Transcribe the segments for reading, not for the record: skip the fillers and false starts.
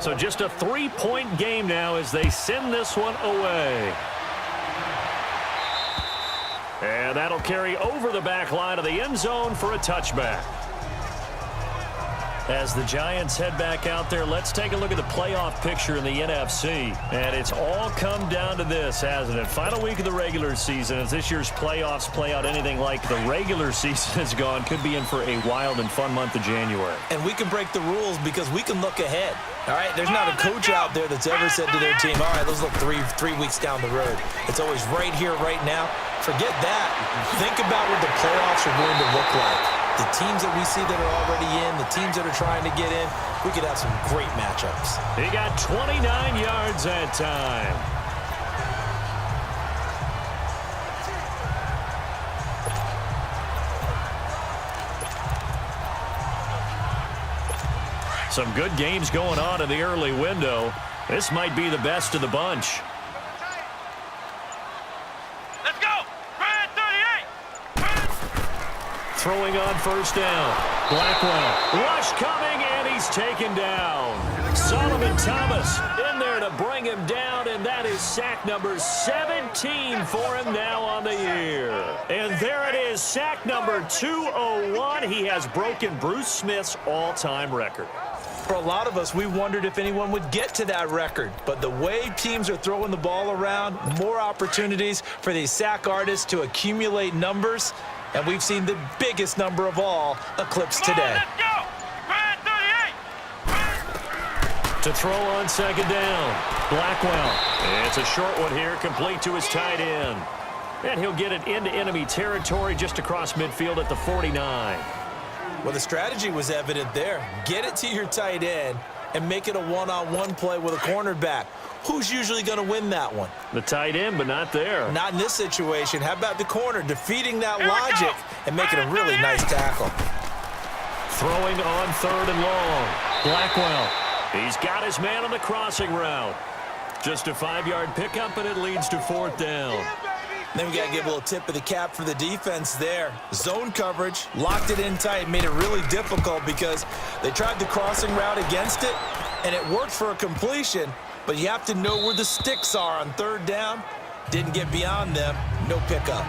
So just a 3-point game now as they send this one away. And that'll carry over the back line of the end zone for a touchback. As the Giants head back out there, let's take a look at the playoff picture in the NFC. And it's all come down to this, hasn't it? Final week of the regular season. As this year's playoffs play out anything like the regular season has gone, could be in for a wild and fun month of January. And we can break the rules because we can look ahead. All right, there's not a coach out there that's ever said to their team, all right, let's look three weeks down the road. It's always right here, right now. Forget that. Think about what the playoffs are going to look like. The teams that we see that are already in, the teams that are trying to get in, we could have some great matchups. He got 29 yards that time. Some good games going on in the early window. This might be the best of the bunch. Throwing on first down. Blackwell. Rush coming, and he's taken down. Solomon Thomas in there to bring him down, and that is sack number 17 for him now on the year. And there it is, sack number 201. He has broken Bruce Smith's all-time record. For a lot of us, we wondered if anyone would get to that record. But the way teams are throwing the ball around, more opportunities for these sack artists to accumulate numbers. And we've seen the biggest number of all eclipsed today. To throw on second down, Blackwell. It's a short one here, complete to his tight end. And he'll get it into enemy territory just across midfield at the 49. Well, the strategy was evident there. Get it to your tight end and make it a one-on-one play with a cornerback. Who's usually going to win that one? The tight end, but not there. Not in this situation. How about the corner defeating that logic and making a really nice tackle? Throwing on third and long. Blackwell. He's got his man on the crossing route. Just a 5-yard pickup, and it leads to fourth down. Then we got to give a little tip of the cap for the defense there. Zone coverage, locked it in tight, made it really difficult because they tried the crossing route against it, and it worked for a completion, but you have to know where the sticks are on third down. Didn't get beyond them, no pickup.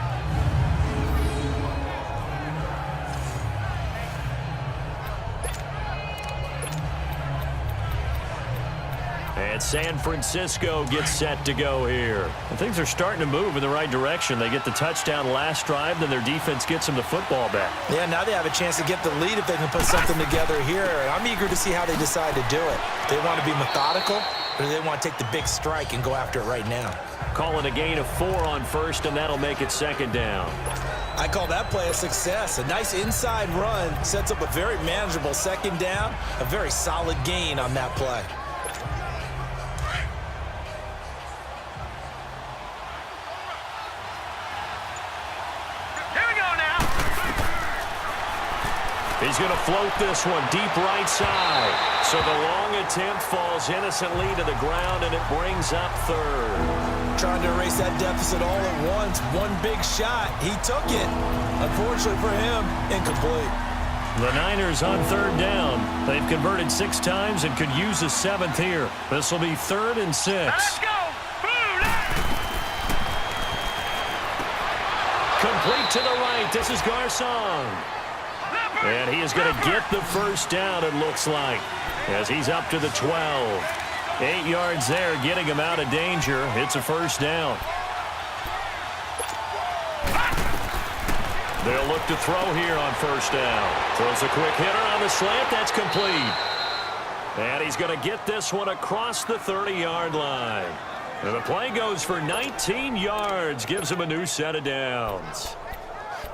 And San Francisco gets set to go here. And things are starting to move in the right direction. They get the touchdown last drive, then their defense gets them the football back. Yeah, now they have a chance to get the lead if they can put something together here. And I'm eager to see how they decide to do it. Do they want to be methodical, or do they want to take the big strike and go after it right now? Calling a gain of 4 on first, and that'll make it second down. I call that play a success. A nice inside run sets up a very manageable second down, a very solid gain on that play. He's going to float this one deep right side. So the long attempt falls innocently to the ground, and it brings up third. Trying to erase that deficit all at once. One big shot. He took it. Unfortunately for him, incomplete. The Niners on third down. They've converted 6 times and could use a 7th here. This will be 3rd and 6. Let's go! Complete to the right. This is Garcon. And he is going to get the first down, it looks like, as he's up to the 12. 8 yards there, getting him out of danger. It's a first down. They'll look to throw here on first down. Throws a quick hitter on the slant. That's complete. And he's going to get this one across the 30-yard line. And the play goes for 19 yards. Gives him a new set of downs.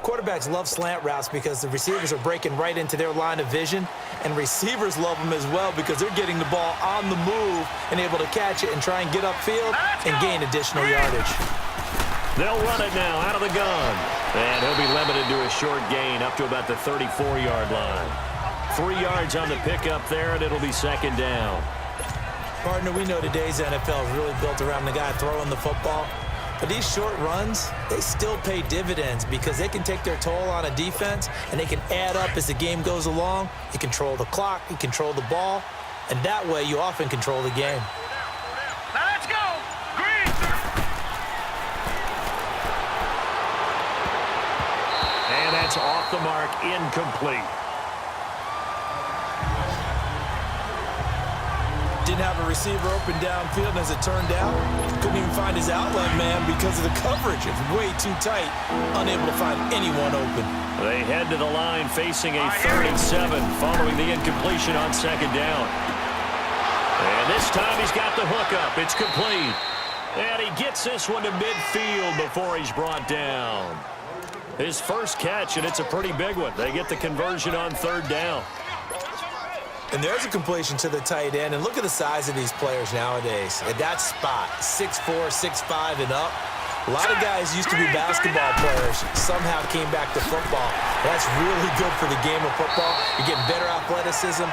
Quarterbacks love slant routes because the receivers are breaking right into their line of vision, and receivers love them as well because they're getting the ball on the move and able to catch it and try and get upfield and gain additional yardage. They'll run it now out of the gun. And he'll be limited to a short gain up to about the 34-yard line. 3 yards on the pickup there, and it'll be second down. Partner, we know today's NFL is really built around the guy throwing the football. But these short runs, they still pay dividends because they can take their toll on a defense and they can add up as the game goes along. You control the clock, you control the ball, and that way you often control the game. Now let's go. Green. And that's off the mark, incomplete. Didn't have a receiver open downfield, and as it turned out, couldn't even find his outlet man because of the coverage. It was way too tight, unable to find anyone open. They head to the line facing a 3rd and 7 following the incompletion on 2nd down. And this time he's got the hook up. It's complete. And he gets this one to midfield before he's brought down. His first catch, and it's a pretty big one. They get the conversion on 3rd down. And there's a completion to the tight end. And look at the size of these players nowadays. At that spot, 6'4", 6'5", and up. A lot of guys used to be basketball players, somehow came back to football. That's really good for the game of football. You're getting better athleticism,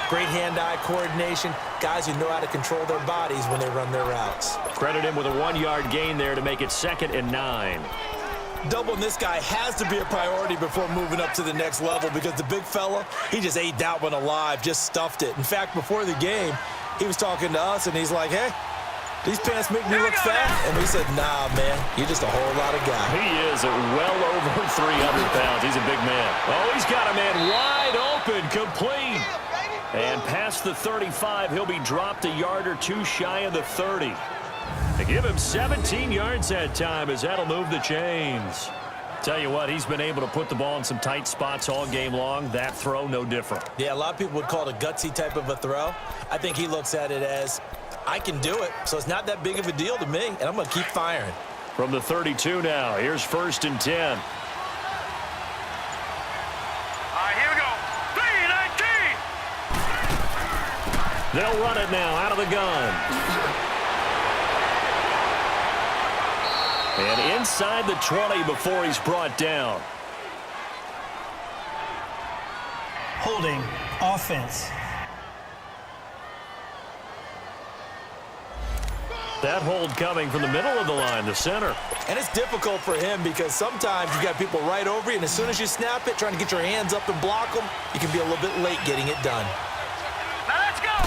great hand-eye coordination, guys who know how to control their bodies when they run their routes. Credit him with a 1-yard gain there to make it 2nd and 9. Doubling this guy has to be a priority before moving up to the next level because the big fella, he just ate that one alive, just stuffed it. In fact, before the game, he was talking to us, and he's like, hey, these pants make me look fat. And we said, nah, man, you're just a whole lot of guy. He is well over 300 pounds. He's a big man. Oh, he's got a man wide open, complete. And past the 35, he'll be dropped a yard or two shy of the 30. They give him 17 yards that time as that'll move the chains. Tell you what, he's been able to put the ball in some tight spots all game long. That throw, no different. Yeah, a lot of people would call it a gutsy type of a throw. I think he looks at it as, I can do it, so it's not that big of a deal to me, and I'm going to keep firing. From the 32 now, here's 1st and 10. All right, here we go. 3-19. They'll run it now out of the gun. And inside the 20 before he's brought down. Holding offense. That hold coming from the middle of the line, the center. And it's difficult for him because sometimes you got people right over you, and as soon as you snap it, trying to get your hands up and block them, you can be a little bit late getting it done. Now let's go.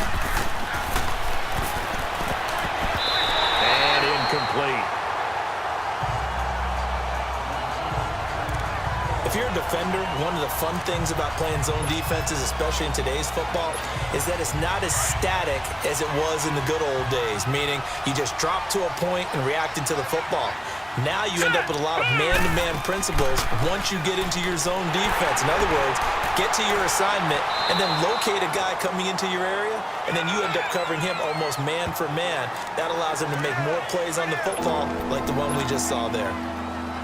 And incomplete. If you're a defender, one of the fun things about playing zone defenses, especially in today's football, is that it's not as static as it was in the good old days, meaning you just drop to a point and react into the football. Now you end up with a lot of man-to-man principles once you get into your zone defense. In other words, get to your assignment and then locate a guy coming into your area, and then you end up covering him almost man for man. That allows him to make more plays on the football like the one we just saw there.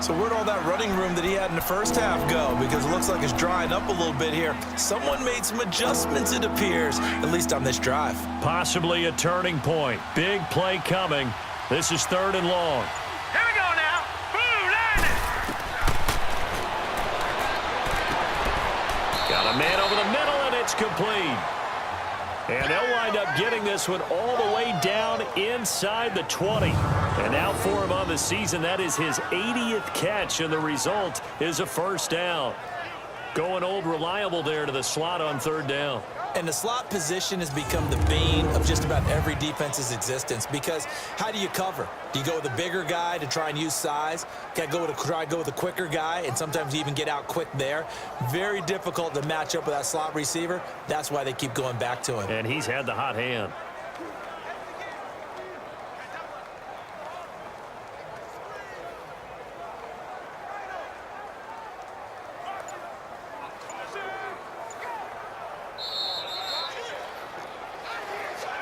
So where'd all that running room that he had in the first half go? Because it looks like it's drying up a little bit here. Someone made some adjustments, it appears, at least on this drive. Possibly a turning point. Big play coming. This is 3rd and long. Here we go now. Boom, landed. Got a man over the middle, and it's complete. And they'll wind up getting this one all the way down inside the 20. And now for him on the season, that is his 80th catch, and the result is a 1st down. Going old reliable there to the slot on 3rd down. And the slot position has become the bane of just about every defense's existence because how do you cover? Do you go with a bigger guy to try and use size? Got to try and go with a quicker guy, and sometimes you even get out quick there. Very difficult to match up with that slot receiver. That's why they keep going back to him. And he's had the hot hand.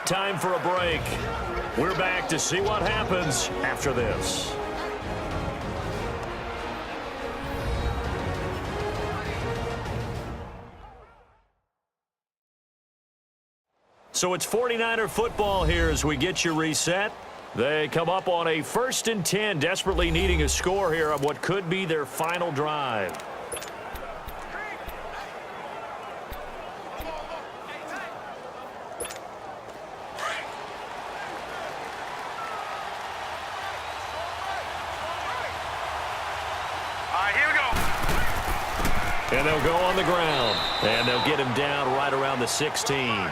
Time for a break. We're back to see what happens after this. So it's 49er football here as we get you reset. They come up on a 1st and 10, desperately needing a score here on what could be their final drive. And they'll go on the ground. And they'll get him down right around the 16.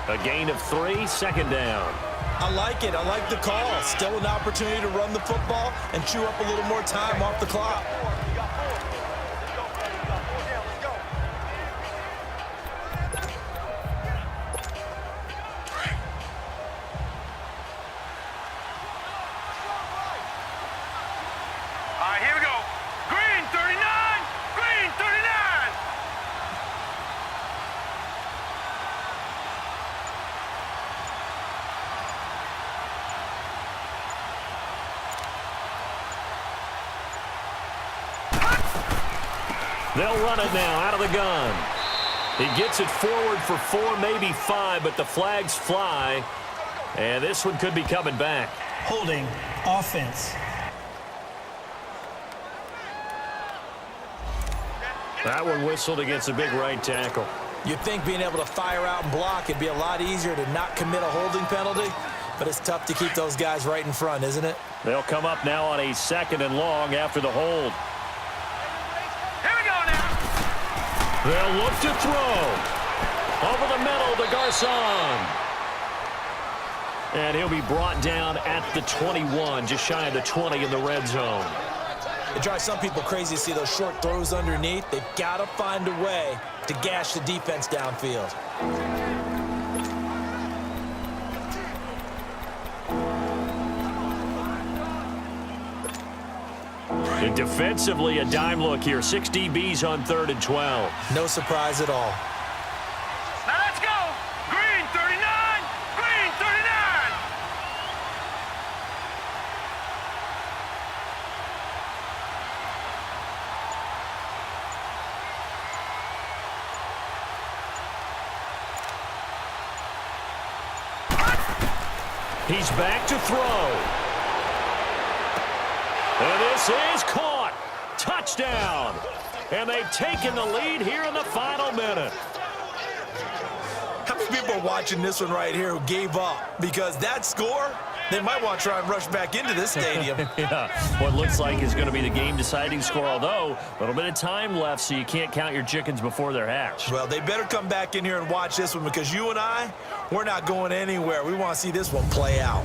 A gain of 3, second down. I like it. I like the call. Still an opportunity to run the football and chew up a little more time off the clock. All right, here we go. Green 39. Green 39. They'll run it now out of the gun. He gets it forward for 4, maybe 5, but the flags fly. And this one could be coming back. Holding offense. That one whistled against a big right tackle. You'd think being able to fire out and block it'd be a lot easier to not commit a holding penalty, but it's tough to keep those guys right in front, isn't it? They'll come up now on a 2nd and long after the hold. Here we go now. They'll look to throw. Over the middle to Garcon. And he'll be brought down at the 21, just shy of the 20 in the red zone. It drives some people crazy to see those short throws underneath. They've got to find a way to gash the defense downfield. And defensively, a dime look here. 6 DBs on 3rd and 12. No surprise at all. Now let's go. Green 39. Green 39. He's back to throw. And this is caught. Touchdown. And they've taken the lead here in the final minute. How many people are watching this one right here who gave up? Because that score, they might want to try and rush back into this stadium. Yeah, what looks like is going to be the game-deciding score, although a little bit of time left, so you can't count your chickens before they're hatched. Well, they better come back in here and watch this one because you and I, we're not going anywhere. We want to see this one play out.